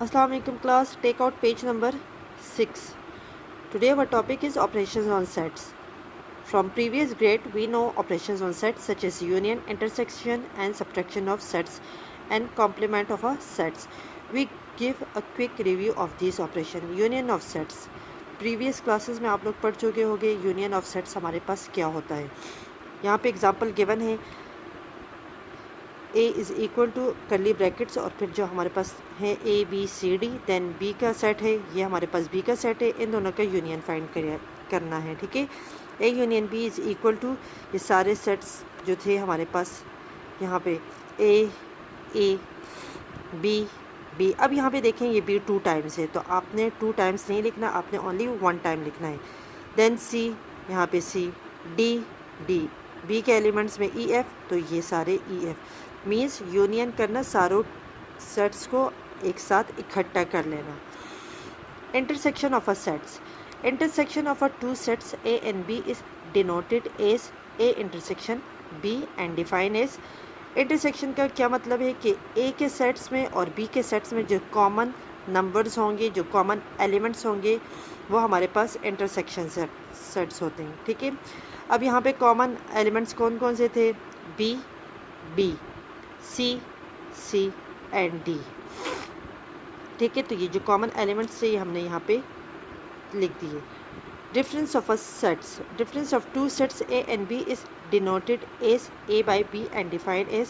Assalamu alaikum class, take out page number 6. Today our topic is operations on sets. From previous grade we know operations on sets such as union, intersection and subtraction of sets and complement of a sets. We give a quick review of these operation. Union of sets. Previous classes में आप लोग पढ़ चुके होंगे union of sets हमारे पास क्या होता है. यहाँ पे एग्जाम्पल गिवन है a is equal to curly brackets और फिर जो हमारे पास है a b c d, then b का सेट है, ये हमारे पास b का सेट है, इन दोनों का यूनियन फाइंड करना है. ठीक है, a union b is equal to ये सारे सेट्स जो थे हमारे पास यहाँ पे a b b. अब यहाँ पे देखें ये b 2 टाइम्स है, तो आपने 2 टाइम्स नहीं लिखना, आपने ओनली 1 टाइम लिखना है. देन c, यहाँ पे c, d b के एलिमेंट्स में e f, तो ये सारे e f मीन्स यूनियन करना, सारों सेट्स को एक साथ इकट्ठा कर लेना. Intersection of a sets. Intersection of a two sets a and b is denoted as a intersection b and define as. Intersection का क्या मतलब है कि a के सेट्स में और b के सेट्स में जो कॉमन नंबर्स होंगे, जो कॉमन एलिमेंट्स होंगे, वो हमारे पास इंटरसेक्शन सेट्स होते हैं. ठीक है, अब यहाँ पे कॉमन एलिमेंट्स कौन कौन से थे? b b C and D. ठीक है, तो ये जो कॉमन एलिमेंट्स थे ये हमने यहाँ पे लिख दिए. Difference of a sets. Difference of two sets A and B is denoted as A by B and defined as.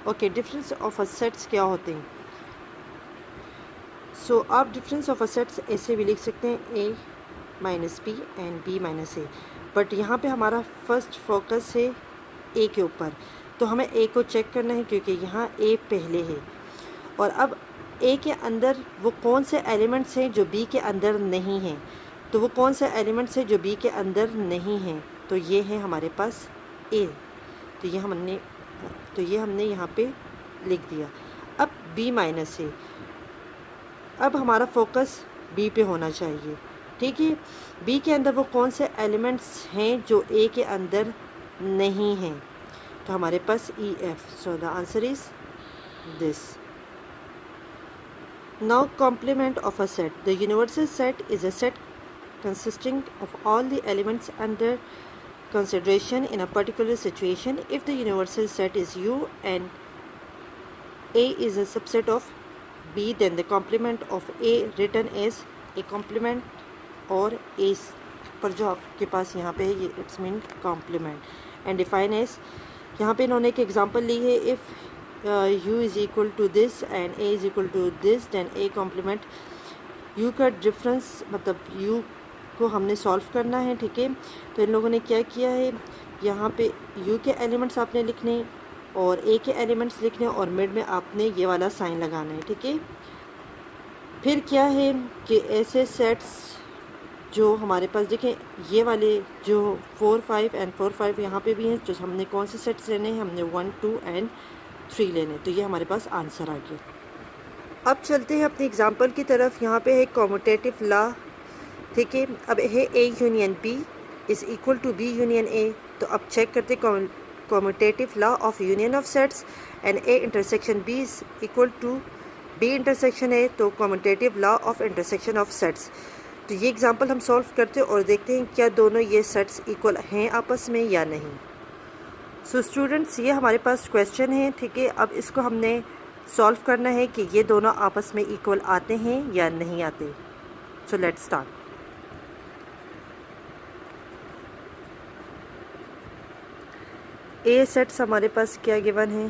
Okay, difference of a sets क्या होते हैं? सो आप डिफरेंस ऑफ अ सेट्स ऐसे भी लिख सकते हैं A minus B and B minus A, but यहाँ पे हमारा फर्स्ट फोकस है A के ऊपर, तो हमें A को चेक करना है क्योंकि यहाँ A पहले है. और अब A के अंदर वो कौन से एलिमेंट्स हैं जो B के अंदर नहीं हैं, तो वो कौन से एलिमेंट्स हैं जो B के अंदर नहीं हैं? तो ये है हमारे पास A, तो ये हमने यहाँ पे लिख दिया. अब B माइनस A, अब हमारा फोकस B पे होना चाहिए. ठीक है, B के अंदर वो कौन से एलिमेंट्स हैं जो A के अंदर नहीं हैं? तो हमारे पास E F. So the answer is this. Now complement of a set. The universal set is a set consisting of all the elements under consideration in a particular situation. If the universal set is U and A is a subset of B, then the complement of A written as a complement or A पर जो आपके पास यहाँ पे है ये it's mean complement and define as. यहाँ पे इन्होंने एक एग्जांपल ली है. If u is equal to this and a is equal to this, then a complement. u का डिफरेंस मतलब u को हमने सॉल्व करना है. ठीक है, तो इन लोगों ने क्या किया है, यहाँ पे u के एलिमेंट्स आपने लिखने और a के एलिमेंट्स लिखने और मिड में आपने ये वाला साइन लगाना है. ठीक है, फिर क्या है कि ऐसे सेट्स जो हमारे पास देखें, ये वाले जो 4 5 एंड 4 5 यहाँ पे भी हैं, जो हमने कौन से सेट्स लेने हैं? हमने 1 2 एंड 3 लेने. तो ये हमारे पास आंसर आ गया. अब चलते हैं अपनी एग्जांपल की तरफ. यहाँ पे है कॉम्यूटेटिव लॉ. ठीक है, अब है A union B is equal to B union A. तो अब चेक करते commutative law of union of sets and A intersection B is equal to B intersection A. तो commutative law of intersection of sets. तो ये example हम solve करते हैं और देखते हैं क्या दोनों ये सेट्स इक्वल हैं आपस में या नहीं. सो स्टूडेंट्स, ये हमारे पास क्वेश्चन है. ठीक है, अब इसको हमने सॉल्व करना है कि ये दोनों आपस में इक्वल आते हैं या नहीं आते. So let's start. A sets हमारे पास क्या गिवन है?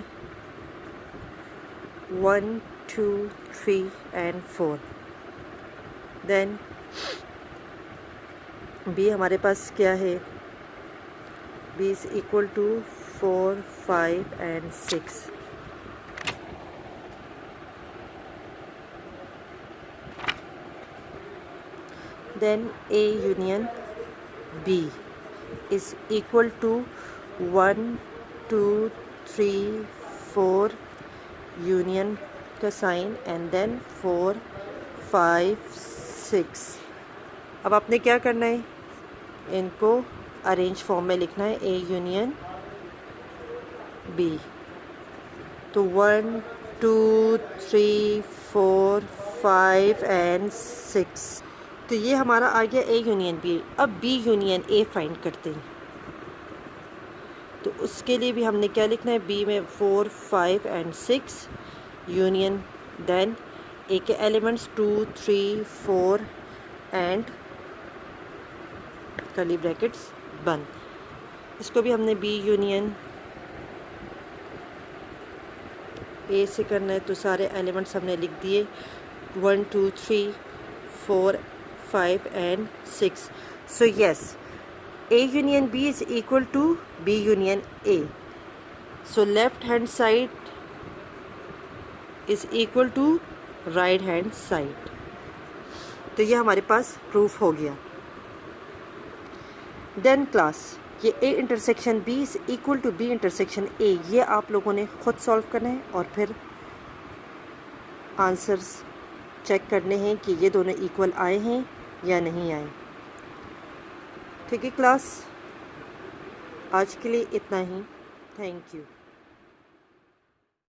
1 2 3 एंड 4. देन B हमारे पास क्या है? B is equal to 4 5 and 6. Then A union B is equal to 1 2 3 4 union का साइन एंड देन 4 5 6. अब आपने क्या करना है? इनको अरेंज फॉर्म में लिखना है. A union B. तो 1 2 3 4 5 एंड 6। तो ये हमारा आ गया ए यूनियन बी। अब बी यूनियन ए फाइंड करते हैं। तो उसके लिए भी हमने क्या लिखना है, बी में 4 5 एंड 6 यूनियन, देन ए के एलिमेंट्स 2 3 4 एंड कर्ली ब्रैकेट्स बंद। इसको भी हमने बी यूनियन ए से करना है। तो सारे एलिमेंट्स हमने लिख दिए 1 2 3 4 5 and 6। So yes, A union B is equal to B union A. So left hand side is equal to right hand side. तो ये हमारे पास प्रूफ हो गया। देन क्लास, ये A intersection B is equal to B intersection A, ये आप लोगों ने खुद सॉल्व करना है और फिर आंसर्स चेक करने हैं कि ये दोनों इक्वल आए हैं या नहीं आए। ठीक है क्लास, आज के लिए इतना ही। Thank you.